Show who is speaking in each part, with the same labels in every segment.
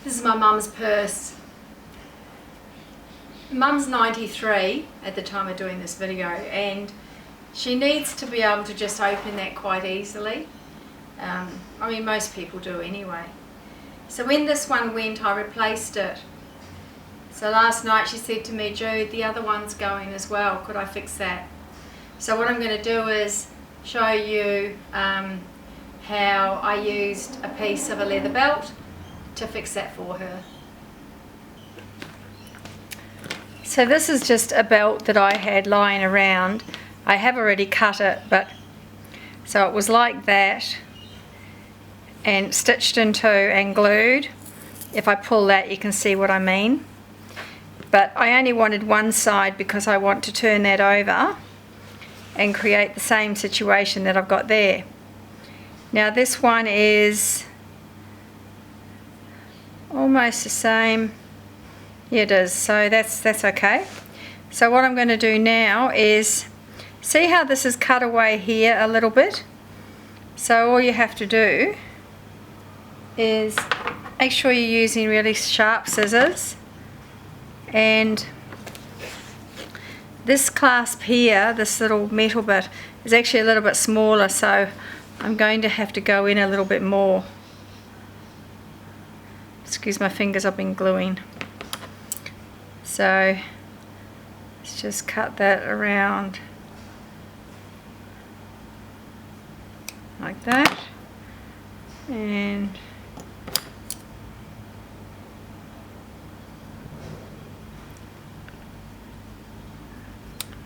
Speaker 1: This is my mum's purse. Mum's 93 at the time of doing this video, and she needs to be able to just open that quite easily. I mean, most people do anyway. So when this one went, I replaced it. So last night she said to me, Jude, the other one's going as well, could I fix that? So what I'm going to do is show you how I used a piece of a leather belt to fix that for her. So this is just a belt that I had lying around. I have already cut it, but so it was like that and stitched into and glued. If I pull that, you can see what I mean. But I only wanted one side because I want to turn that over and create the same situation that I've got there. Now this one is almost the same. Yeah, it is, so that's okay. So what I'm going to do now is, see how this is cut away here a little bit? So all you have to do is make sure you're using really sharp scissors, and this clasp here, this little metal bit, is actually a little bit smaller, so I'm going to have to go in a little bit more. Excuse my fingers, I've been gluing. So let's just cut that around like that, and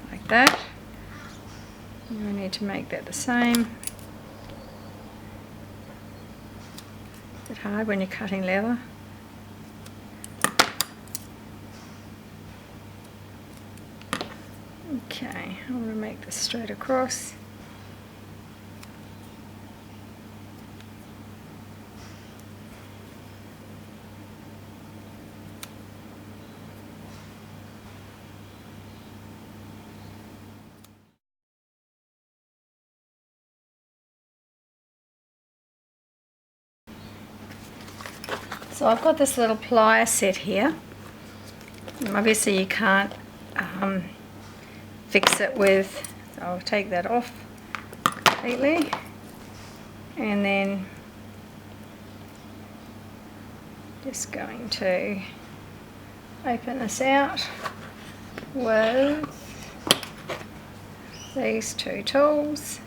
Speaker 1: like that. And we need to make that the same. Is it hard when you're cutting leather? Okay, I'm going to make this straight across. So I've got this little plier set here. And obviously you can't fix it with, so I'll take that off completely, and then just going to open this out with these two tools.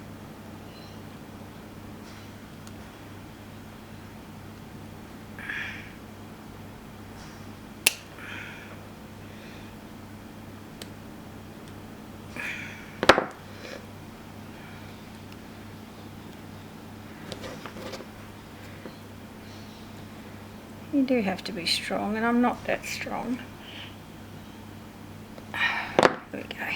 Speaker 1: You do have to be strong, and I'm not that strong. There we go.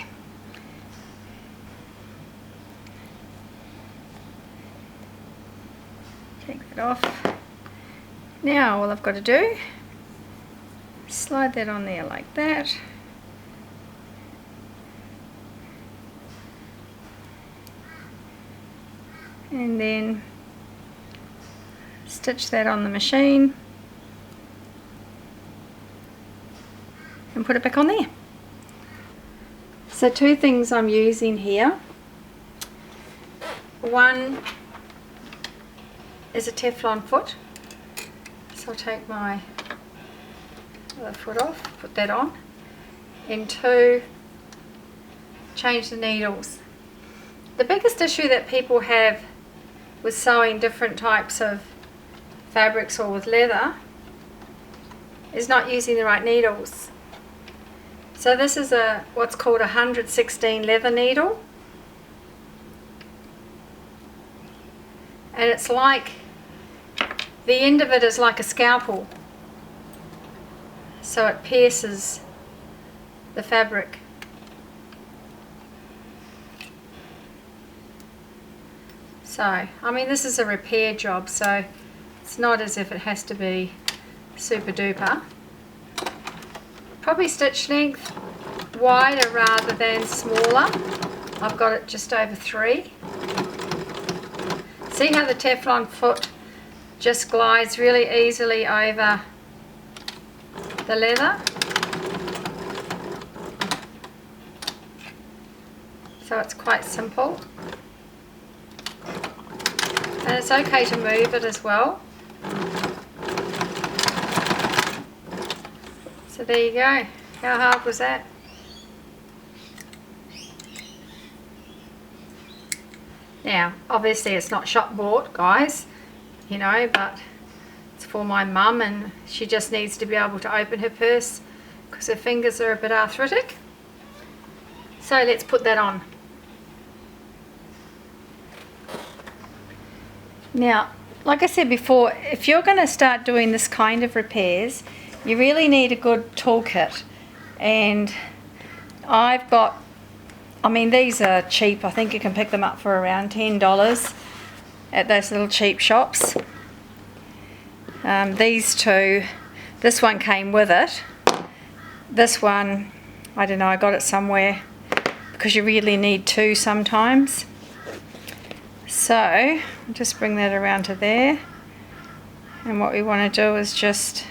Speaker 1: Take that off. Now all I've got to do is slide that on there like that. And then stitch that on the machine. And put it back on there. So two things I'm using here. One is a Teflon foot. So I'll take my other foot off, put that on. And two, change the needles. The biggest issue that people have with sewing different types of fabrics or with leather is not using the right needles. So this is what's called a 116 leather needle, and it's like, the end of it is like a scalpel, so it pierces the fabric. So, I mean, this is a repair job, so it's not as if it has to be super duper. Probably stitch length wider rather than smaller. I've got it just over 3. See how the Teflon foot just glides really easily over the leather. So it's quite simple. And it's okay to move it as well. So there you go. How hard was that? Now, obviously it's not shop bought, guys, you know, but it's for my mum, and she just needs to be able to open her purse because her fingers are a bit arthritic. So let's put that on. Now, like I said before, if you're going to start doing this kind of repairs, you really need a good toolkit. And I've got, I mean, these are cheap. I think you can pick them up for around $10 at those little cheap shops. These two, this one came with it. This one, I don't know, I got it somewhere because you really need two sometimes. So I'll just bring that around to there. And what we want to do is just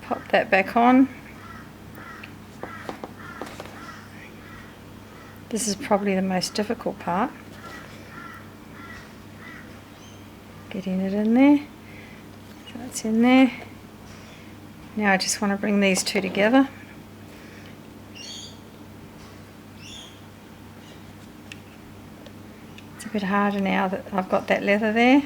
Speaker 1: pop that back on. This is probably the most difficult part. Getting it in there. So it's in there. Now I just want to bring these two together. It's a bit harder now that I've got that leather there.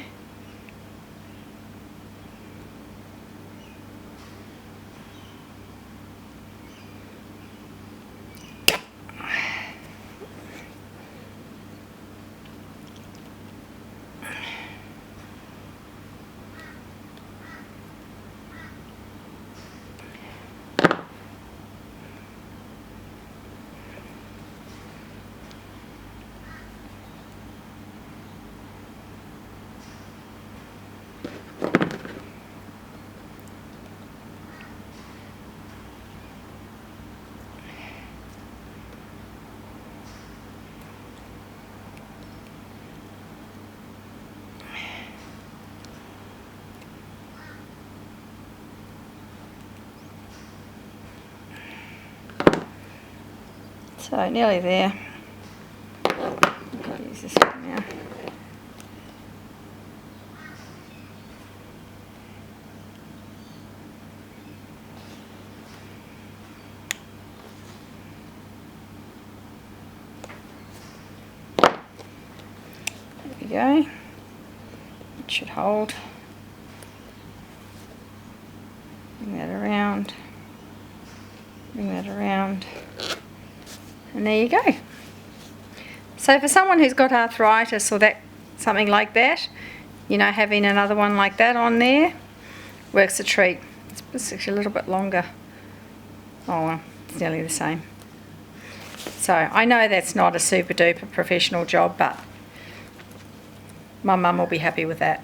Speaker 1: So nearly there. I'll use this one now. There we go. It should hold. Bring that around. Bring that around. And there you go. So for someone who's got arthritis or something like that, you know, having another one like that on there works a treat. It's actually a little bit longer. Oh well, it's nearly the same. So I know that's not a super duper professional job, but my mum will be happy with that.